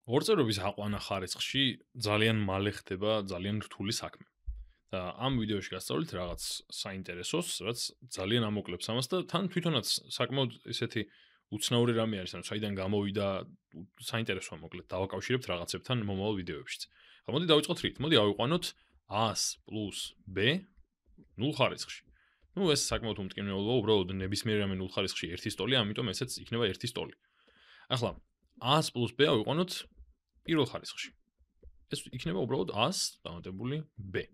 ორწერობის აყვანა ხარისხში ძალიან მალე ხდება ძალიან რთული საქმე. და ამ ვიდეოში გასწავლით რაღაც საინტერესოს, რაც ძალიან ამოკლებს ამას და თან თვითონაც საკმაოდ ესეთი უცნაური რამე არის, ანუ საიდან გამოვიდა საინტერესოა მოკლედ დავაკავშირებთ რაღაცებთან მომავალ ვიდეოებშიც. ახლა მოდი დავიწყოთ რით. მოდი ავიყვანოთ 100 + b 0 ხარისხში. ნუ ეს საკმაოდ უმტკივნეულოა, უბრალოდ ნებისმიერ რამე 0 ხარისხში ერთი სტოლია, ამიტომ ესეც იქნება ერთი სტოლი. ახლა 100 + b ავიყვანოთ პირველ ხარისხში. ეს იქნება უბრალოდ 100 დამატებული b.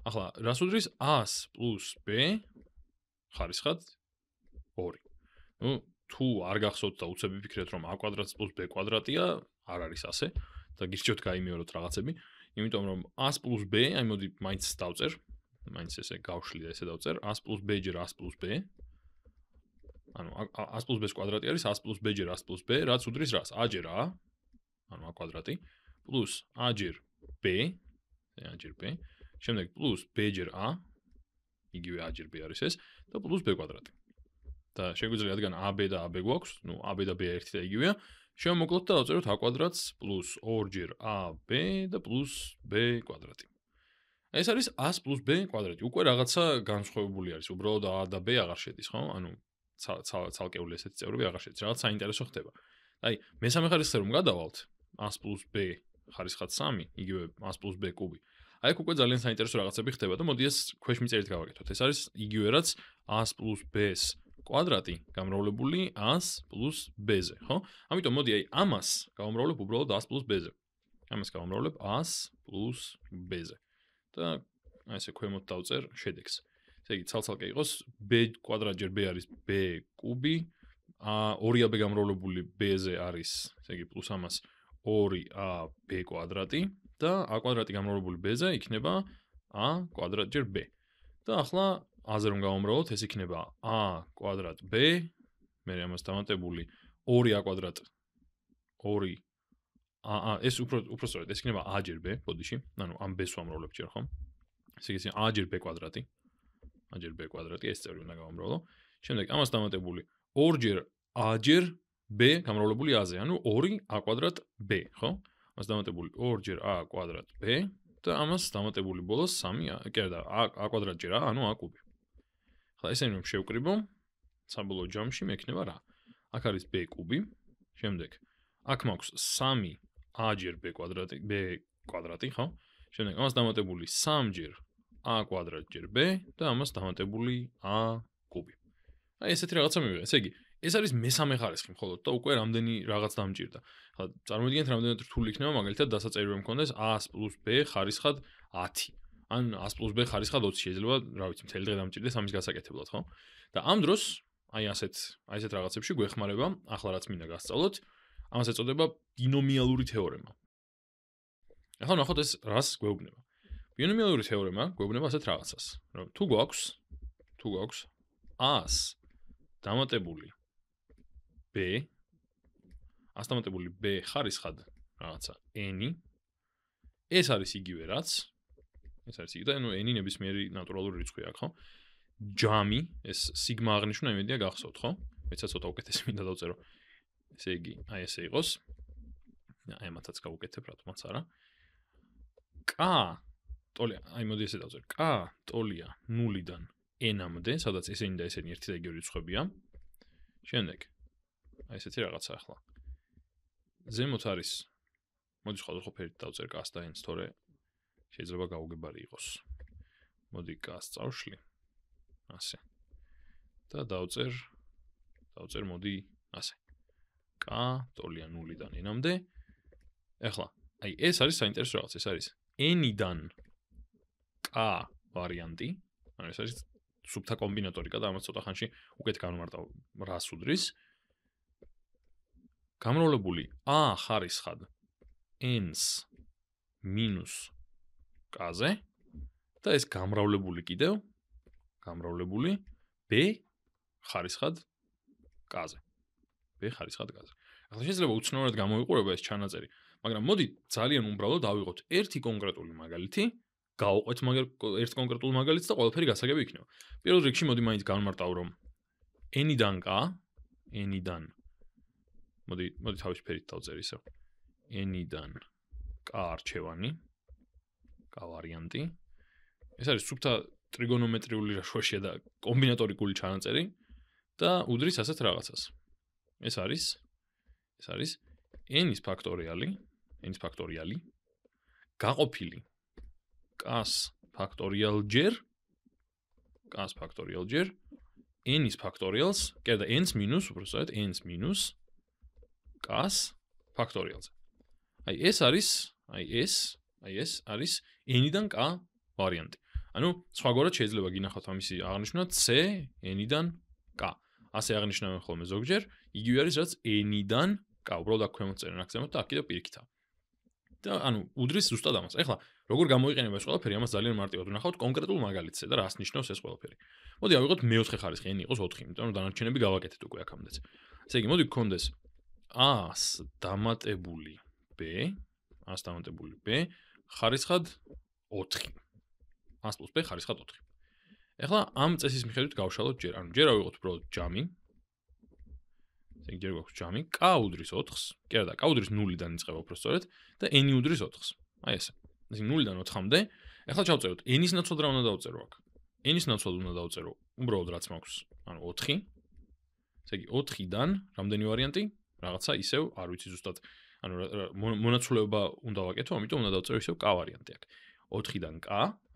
ახლა რას უდრის 100 + b ხარისხად 2. ნუ თუ არ გახსოვთ და უცებ ვიფიქრეთ რომ a კვადრატს + b კვადრატია, არ არის ასე და გირჩევთ გაიმეოროთ რაღაცები, იმიტომ რომ 100 + b, აი მოდი მაინც დავწერ, მაინც ესე გავშლი და ესე დავწერ 100 + b ჯერ 100 + b. ანუ 100 + b-ს კვადრატი არის 100 + b ჯერ 100 + b, რაც უდრის რას? a ჯერ a, ანუ a კვადრატი, პლუს a ჯერ b, a ჯერ b, შემდეგ პლუს b ჯერ a, იგივე a ჯერ b არის ეს და პლუს b კვადრატი. და შეგვიძლია რადგან ab და ab გვაქვს, ნუ ab და b ერთი და იგივეა, შევმოკლოთ და დავწეროთ a კვადრატს პლუს 2 ჯერ ab და პლუს b კვადრატი. ეს არის 100 + b კვადრატი. უკვე რაღაცა განსხვავებული არის, უბრალოდ a და b აღარ შედის, ხო? ანუ ცალკეული ესეთი წევრები აღარ შედის. რაღაც საინტერესო ხდება. აი, მესამე ხარისხზე რომ გადავალთ 100 + b ხარისხად 3, იგივე 100 + b კუბი. აი, უკვე ძალიან საინტერესო რაღაცები ხდება და მოდი ეს ქვეშ მიწერით გავაკეთოთ. ეს არის იგივე რაც 100 + b-ს კვადრატი გამრავლებული 100 + b-ზე, ხო? ამიტომ მოდი აი ამას გავამრავლებ უბრალოდ 100 + b-ზე. ამას გავამრავლებ 100 + b-ზე. და აი ესე ქვემოთ დავწერ შედეგს. ესე იგი ცალ-ცალკე იყოს b კვადრატ ჯერ b არის b კუბი, 2ab გამრავლებული b-ზე არის, ესე იგი პლუს ამას 2ab კვადრატი და a კვადრატი გამრავლებული b-ზე იქნება a კვადრატ ჯერ b. და ახლა a-ზე რომ გავამრავლოთ, ეს იქნება a კვადრატ b, მე ამას დამატებული 2a კვადრატ 2 ეს უფრო სწორედ, ეს იქნება a ჯერ b, ბოდიში, ანუ ამ b-ს ვამრავლებ ჯერ, ხო? ესე იგი a ჯერ b კვადრატი, a ჯერ b კვადრატი, ეს წევრი უნდა გავამრავლო. შემდეგ ამას დამატებული 2 ჯერ a ჯერ b გამრავლებული a-ზე, ანუ 2a კვადრატ b, ხო? ამას დამატებული 2 ჯერ a კვადრატ b და ამას დამატებული ბოლოს 3, კი არა, a კვადრატ ჯერ a, ანუ a კუბი. ახლა ესენი რომ შევკრიბო, საბოლოო ჯამში მექნება რა? აქ არის b კუბი, შემდეგ აქ მაქვს 3a ჯერ b კვადრატი, ხო? შემდეგ ამას დამატებული 3 ჯერ a კვადრატ ჯერ b და ამას დამატებული a კუბი. აი ესეთი რაღაცა მივიღე. ესე იგი, ეს არის მესამე ხარისხი მხოლოდ და უკვე რამდენი რაღაც დამჭირდა. ახლა წარმოიდგინეთ რამდენად რთული იქნება მაგალითად დასაწერი რომ მქონდეს 100 + b ხარისხად 10. ან 100 + b ხარისხად 20 შეიძლება, რა ვიცი, მთელი დღე დამჭირდეს ამის გასაკეთებლად, ხო? და ამ დროს აი ასეთ რაღაცებში გვეხმარება, ახლა რაც მინდა გასწავლოთ, ამას ეწოდება ბინომიალური თეორემა. ახლა ნახოთ ეს რას გვეუბნება. ბინომიალური თეორემა გვეუბნება ასეთ რაღაცას, რომ თუ გვაქვს 100 დამატებული b, 100 დამატებული b ხარისხად რაღაცა n, ეს არის იგივე რაც, ეს არის იგივე და ნუ n ნებისმიერი ნატურალური რიცხვი აქვს, ხო? ჯამი, ეს სიგმა აღნიშნული, იმედია გახსოვთ, ხო? მეცაც ცოტა უკეთესი მინდა დავწერო. ესე იგი, აი ესე იყოს. აი ამათაც გავუკეთებ, რატომაც არა. k ტოლია, აი მოდი ესე დავწერ. k ტოლია 0-დან n-მდე, სადაც ესენი და ესენი ერთი და იგივე რიცხვებია. შემდეგ აი ესეთი რაღაცა ახლა. ზემოთ არის მოდი სხვადასხვა ფერით დავწერ k-ს და n-ს, თორე შეიძლება გაუგებარი იყოს. მოდი k-ს წავშლი. ასე. და დავწერ მოდი ასე. k ტოლია 0-დან n-მდე. ახლა, აი ეს არის საინტერესო რაღაც, ეს არის n-დან k ვარიანტი, ანუ ეს არის სუბთა კომბინატორიკა და ამას ცოტა ხანში უკეთ განვმარტავ რას უდრის. გამრავლებული a ხარისხად n-ს მინუს k-ზე და ეს გამრავლებული კიდევ b ხარისხად k-ზე. b ხარისხად k-ზე. ახლა შეიძლება უცნაურად გამოიყურება ეს ჩანაწერი, მაგრამ მოდი ძალიან უმბრალოდ ავიღოთ ერთი კონკრეტული მაგალითი, გავუყვეთ ერთ კონკრეტულ მაგალითს და ყველაფერი გასაგები იქნება. პირველ რიგში მოდი მაინც განვმარტავ რომ n-დან k, n-დან მოდი თავის ფერით დავწერ ისევ. n-დან k არჩევანი, k ვარიანტი. ეს არის სუფთა ტრიგონომეტრიული რაშუაშია და კომბინატორიკული ჩანაწერი და უდრის ასეთ რაღაცას. ეს არის n-ის ფაქტორიალი გაყოფილი k-ს ფაქტორიალ ჯერ n-ის ფაქტორიალს, კი და n-ს მინუს, უბრალოდ n-ს მინუს k-ს ფაქტორიალზე. ეს არის n-დან k ვარიანტი. ანუ სხვაგვარად შეიძლება გინახავთ ამისი აღნიშვნა c n-დან k. ასე აღნიშნავენ ხოლმე ზოგჯერ, იგივე არის რაც n-დან k. უბრალოდ აქ ქვემოთ წერენ აქცენტად და აქ კიდევ პირიქითა. და ანუ უდრის ზუსტად ამას. ეხლა როგორ გამოიყენება ეს ყველაფერი, ამას ძალიან მარტივად ვნახავთ კონკრეტულ მაგალითზე და რას ნიშნავს ეს ყველაფერი. მოდი ავიღოთ მეოთხე ხარისხი n იყოს 4, იმიტომ რომ დანარჩენები გავაკეთეთ უკვე აქამდეც. ესე იგი, მოდი გქონდეს a-ს დამატებული b ხარისხად 4. a+ b ხარისხად 4. ეხლა ამ წესის მიხედვით გავშალოთ ჯერ. ანუ ჯერ ავიღოთ უბრალოდ ჯამი. ესე იგი, ჯერ გვაქვს ჯამი, k უდრის 4-ს, კი არა და k უდრის 0-დან იწყება უბრალოდ და n უდრის 4-ს. აი ესე. ესე 0-დან 4-მდე. ეხლა ჩავწეროთ n-ის ნაცვლად რა უნდა დავწერო აქ? n-ის ნაცვლად უნდა დავწერო უბრალოდ რაც მაქვს, ანუ 4. ესე იგი 4-დან რამდენი ვარიანტი? რაღაცა ისევ, არ ვიცი ზუსტად. ანუ მონაცვლეობა უნდა ვაკეთო, ამიტომ უნდა დავწერო ისევ k ვარიანტი აქ. 4-დან k,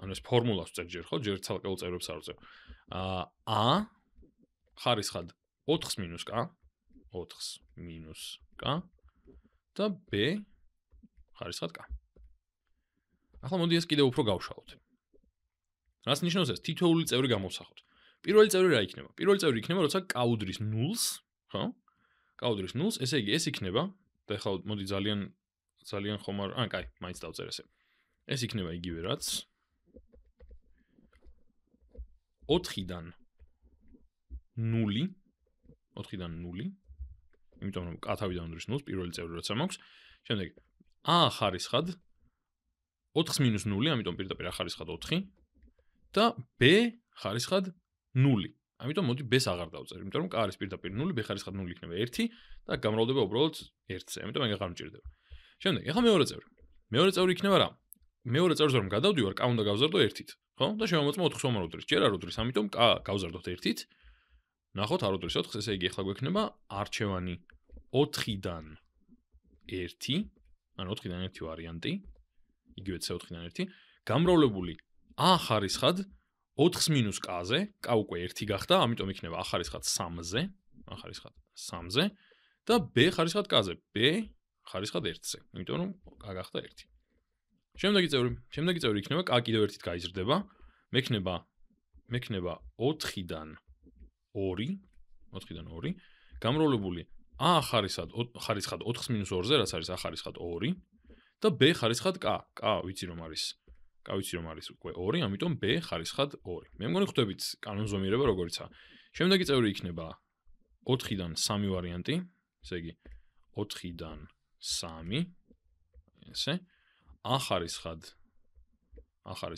ანუ ეს ფორმულას ვწერ ჯერ ხო, ჯერ ცალკეულ წერებს არ ვწერ. a ხარისხად 4-ს მინუს k, 4-ს მინუს k და b ხარისხად k. ახლა მოდი ეს კიდევ უფრო გავშალოთ. რას ნიშნავს ეს? თითოეული წევრი გამოვსახოთ. პირველი წევრი რა იქნება? პირველი წევრი იქნება, როცა k უდრის 0-ს, ხო? k უდრის 0-ს, ესე იგი, ეს იქნება და ახლა მოდი ძალიან ხომ არ, კაი, მაინც დავწერ ესე. ეს იქნება იგივე რაც 4-დან 0, იმიტომ რომ k თავიდან უდრის 0-ს, პირველი წევრი როცა მაქვს, შემდეგ a ხარისხად 4-ს მინუს 0, ამიტომ პირდაპირ a ხარისხად 4 და b ხარისხად 0. ამიტომ მოდი b-ს აღარ დავწერ, იმიტომ რომ k არის პირდაპირ 0, b ხარისხად 0 იქნება 1 და გამრავლდება უბრალოდ 1-ზე, ამიტომ ეგ აღარ მჭირდება. შემდეგ, ეხლა მეორე წევრი. მეორე წევრი იქნება რა? მეორე წევრს რომ გადავდივარ, k უნდა გავზარდო 1-ით, ხო? და შევამოწმო 4-ს რომ არ უდრის. ჯერ არ უდრის, ამიტომ k გავზარდოთ 1-ით. ნახოთ არ უდრის 4-ს, ესე იგი, ეხლა გვექნება არჩევანი 4-დან 1, ანუ 4-დან 1 ვარიანტი, იგივე c 4-დან 1, გამრავლებული a ხარისხად 4-ს მინუს k-ზე, k უკვე 1 გახდა, ამიტომ იქნება a ხარისხად 3-ზე და b ხარისხად k-ზე, b ხარისხად 1-ზე, იმიტომ რომ k გახდა 1. შემდეგი წევრი იქნება k კიდევ 1-ით გაიზრდება, მექნება 4-დან 2, გამრავლებული a ხარისხად 4-ს მინუს 2-ზე, რაც არის a ხარისხად 2 და b ხარისხად k. k ვიცი რომ არის უკვე 2, ამიტომ b ხარისხად 2. მე მგონი ხვდებით კანონზომიერება როგორიცაა. შემდეგი წევრი იქნება 4-დან 3 ვარიანტი, ესე იგი 4-დან 3, ესე a ხარისხად 4 არა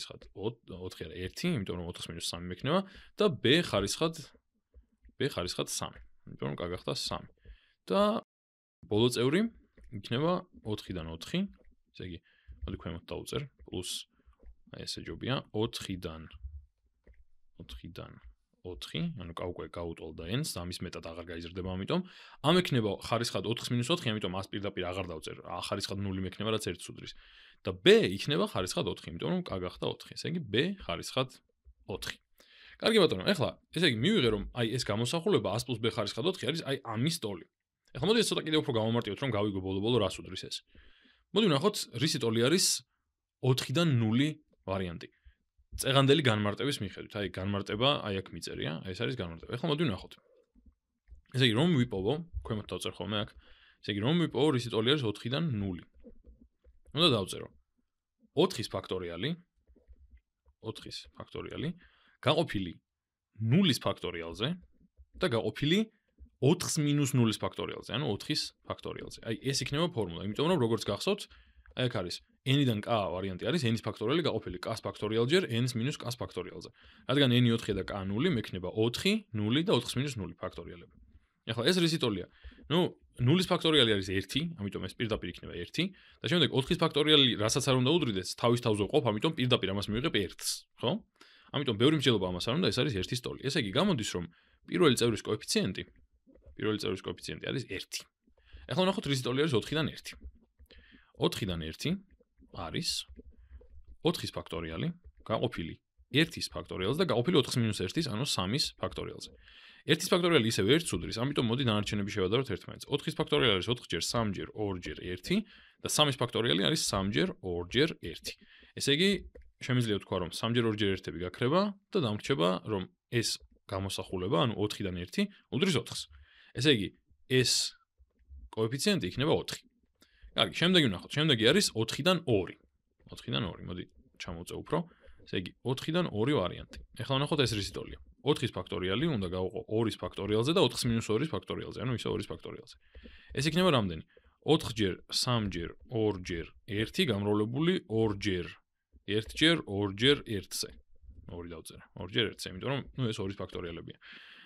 1, იმიტომ რომ 4-ს მინუს 3 მექნება და b ხარისხად 3, იმიტომ რომ k გახდა 3. და ბოლო წევრი იქნება 4-დან 4, ესე იგი მოდი ქვემოთ დავუწერ, პლუს აი ესე ჯობია 4-დან 4, ანუ k უკვე გაუტოლდა n-ს, ამის მეტად აღარ გაიზრდება, ამიტომ ამ ექნება ხარისხად 4-ს მინუს 4, ამიტომ ას პირდაპირ აღარ დავწერ, a ხარისხად 0 მექნება, რაც 1-ს უდრის. და b იქნება ხარისხად 4, იმიტომ რომ k გახდა 4. ესე იგი b ხარისხად 4. კარგი ბატონო, ეხლა ესე იგი მივიღე რომ აი ეს გამოსახულება 100 + b ხარისხად 4 არის აი ამის ტოლი. ეხლა მოდი ეს ცოტა კიდევ უფრო გავამარტივოთ, რომ გავიგო ბოლო-ბოლო რას უდრის ეს. მოდი ვნახოთ რისი ტოლი არის 4-დან 0 ვარიანტი. წეღანდელი განმარტების მიხედვით, აი განმარტება აი აქ მიწერია, აი ეს არის განმარტება. ეხლა მოდი ვნახოთ. ესე იგი რომ ვიპოვო, ქვემოთ დავწერ ხოლმე აქ. ესე იგი რომ ვიპოვო რისი ტოლი არის 4-დან 0. უნდა დავწერო 4-ის ფაქტორიალი გაყოფილი 0-ის ფაქტორიალზე და გაყოფილი 4-ს მინუს 0-ის ფაქტორიალზე, ანუ 4-ის ფაქტორიალზე. აი ეს იქნება ფორმულა, იმიტომ რომ როგორც გახსოვთ, აი აქ არის n-დან k ვარიანტი არის n-ის ფაქტორიალი გაყოფილი k-ს ფაქტორიალ ჯერ n-ს მინუს k-ს ფაქტორიალზე. რადგან n 4 და k 0 მექნება 4, 0 და 4-ს მინუს 0 ფაქტორიალები. ეხლა ეს რისი ტოლია? ნუ 0-ის ფაქტორიალი არის 1, ამიტომ ეს პირდაპირ იქნება 1 და შემდეგ 4-ის ფაქტორიალი, რასაც არ უნდა უდრიდეს, თავის თავზე ყოფ, ამიტომ პირდაპირ ამას მივიღებ 1-ს, ხო? ამიტომ ბევრი მსჯელობა ამას არ უნდა, ეს არის 1-ის ტოლი. ესე იგი, გამოდის რომ პირველი წევრის კოეფიციენტი არის 1. ეხლა ვნახოთ რისი ტოლი არის 4-დან 1. 4-დან 1 არის 4-ის ფაქტორიალი გაყოფილი 1-ის ფაქტორიალზე და გაყოფილი 4-1-ის, ანუ 3-ის ფაქტორიალზე. 1-ის ფაქტორიალი ისევ 1-ს უდრის, ამიტომ მოდი დანარჩენები შევადაროთ ერთმანეთს. 4-ის ფაქტორიალი არის 4-ჯერ 3-ჯერ 2-ჯერ 1 და 3-ის ფაქტორიალი არის 3-ჯერ 2-ჯერ 1. ესე იგი, შემიძლია ვთქვა, რომ 3-ჯერ 2-ჯერ 1-ები გაქრება და დამრჩება, რომ ეს გამოსახულება, ანუ 4-დან 1 უდრის 4-ს. ესე იგი, ეს კოეფიციენტი იქნება 4. კარგი, შემდეგი ვნახოთ. შემდეგი არის 4-დან 2. 4-დან 2. მოდი ჩამოვწევ უფრო. ესე იგი, 4-დან 2 ვარიანტი. ეხლა ვნახოთ ეს რისი ტოლია. 4-ის ფაქტორიალი უნდა გავყო 2-ის ფაქტორიალზე და 4-2-ის ფაქტორიალზე, ანუ ისე 2-ის ფაქტორიალზე. ეს იქნება რამდენი? 4-ჯერ 3-ჯერ 2-ჯერ 1 გამრავლებული 2-ჯერ 1-ჯერ 2-ჯერ 1-ზე. 2 დავწერა. 2-ჯერ 1-ზე, იმიტომ რომ ნუ ეს 2-ის ფაქტორიალებია.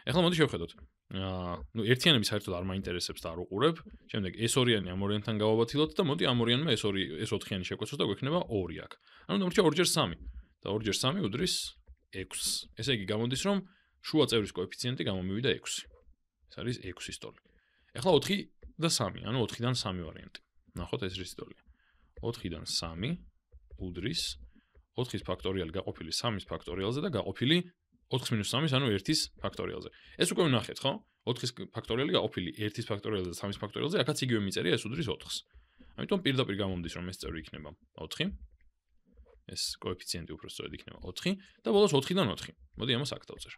ეხლა მოდი შევხედოთ. ნუ ერთიანები საერთოდ არ მაინტერესებს და არ უყურებ. შემდეგ ეს ორიანი ამ ორიანთან გავაბათილოთ და მოდი ამ ორიანმა ეს 4-იანი შევკვეცოთ და გვექნება 2 აქ. ანუ დამრჩა 2-ჯერ 3 და 2-ჯერ 3 უდრის 6. ესე იგი გამოდის რომ შუა წევრის კოეფიციენტი გამომივიდა 6. ეს არის 6-ის ტოლი. ეხლა 4 და 3, ანუ 4-დან 3 ვარიანტი. ნახოთ ეს რისი ტოლია. 4-დან 3 უდრის 4-ის ფაქტორიალი გაყოფილი 3-ის ფაქტორიალზე და გაყოფილი 4-3-ის, ანუ 1-ის ფაქტორიალზე. ეს უკვე ვნახეთ, ხო? 4-ის ფაქტორიალი გაყოფილი 1-ის ფაქტორიალზე და 3-ის ფაქტორიალზე, აქაც იგივე მიწერია, ეს უდრის 4-ს. ამიტომ პირდაპირ გამომდის რომ ეს წევრი იქნება 4. ეს კოეფიციენტი უფრო სწორედ იქნება 4 და ბოლოს 4-დან 4. მოდი ამას აქ დავწერ.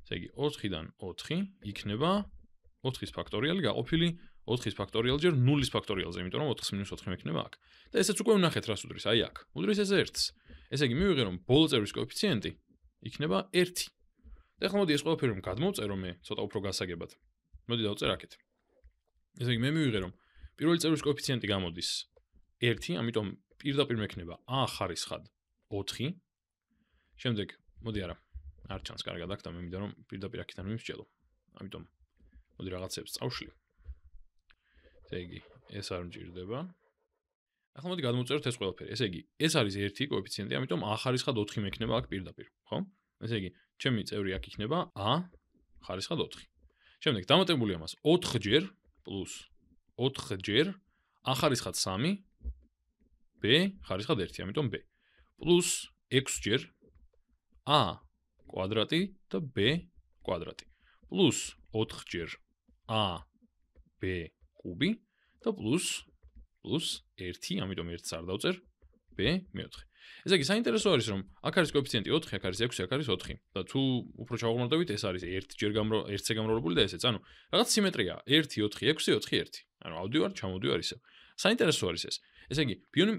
ესე იგი 4-დან 4 იქნება 4-ის ფაქტორიალი გაყოფილი 4-ის ფაქტორიალჯერ 0-ის ფაქტორიალზე, იმიტომ რომ 4-4 მექნება აქ. და ესეც უკვე ვნახეთ რას უდრის, აი აქ. უდრის ეს 1-ს. ესე იგი მივიღე რომ ბოლო წევრის კოეფიციენტი იქნება 1. და ახლა მოდი ეს ყველაფერი რომ გადმოვწერო მე ცოტა უფრო გასაგებად. მოდი დავწერ აქეთ. ესე იგი მე მივიღე რომ პირველი წევრის კოეფიციენტი გამოდის 1, ამიტომ პირდაპირ მექნება a ხარისხად 4. შემდეგ მოდი არ ჩანს კარგად აქ და მე მინდა რომ პირდაპირ აქედან მიმსჯელო. ამიტომ მოდი რაღაცებს წავშლი. ესე იგი ეს არ მჭირდება. ახლა მოდი გადმოვწეროთ ეს ყველაფერი. ესე იგი ეს არის 1 კოეფიციენტი, ამიტომ a ხარისხად 4 მექნება აქ პირდაპირ, ხო? ესე იგი ჩემი წევრი აქ იქნება a ხარისხად 4. შემდეგ დამატებული ამას 4-ჯერ პლუს 4-ჯერ a ხარისხად 3 b ხარისხად 1, ამიტომ b პლუს 6-ჯერ a კვადრატი და b კვადრატი პლუს 4-ჯერ a b კუბი და პლუს 1, ამიტომ 1-ს არ დავწერ b მეოთხე. ესე იგი საინტერესო არის რომ აქ არის კოეფიციენტი 4, აქ არის 6, აქ არის 4 და თუ უფრო ჩავღმავდებით ეს არის 1-ჯერ 1-ზე გამრავლებული და ესეც, ანუ რაღაც სიმეტრია 1 4 6 4 1. ანუ ავდივარ, ჩამოვდივარ ისევ. საინტერესო არის ეს. ესე იგი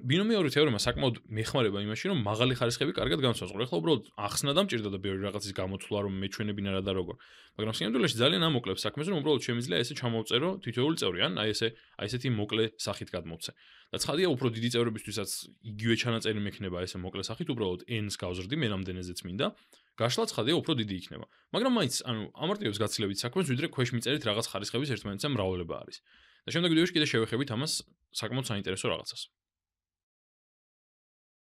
ბინომიური თეორემა საკმაოდ მეხმარება იმაში რომ მაღალი ხარისხები კარგად განსაზღვრო. ეხლა უბრალოდ ახსნა და მჭირდა და ბევრი რაღაცის გამოთვლა რომ მეჩვენებინა რა და როგორ. მაგრამ სინამდვილეში ძალიან ამოკლებს საქმეს რომ უბრალოდ შემიძლია ესე ჩამოვწერო თითოეული წევრი, ან აი ესეთი მოკლე სახით გადმოვცე. და ცხადია უფრო დიდი წევრებისთვისაც იგივე ჩანაწერი მექნება ესე მოკლე სახით, უბრალოდ n-ს გავზრდი, მე რამდენეზეც მინდა. გაშლა ცხადია უფრო დიდი იქნება. მაგრამ მაინც ანუ ამარტივებს გაცილებით საქმეს, ვიდრე ქვეშ მიწერით რაღაც ხარისხების ერთმანეთზე მრავლება არის. და შემდეგ ვიდეოში კიდე შევეხებით ამას საკმაოდ საინტერესო რაღაცას.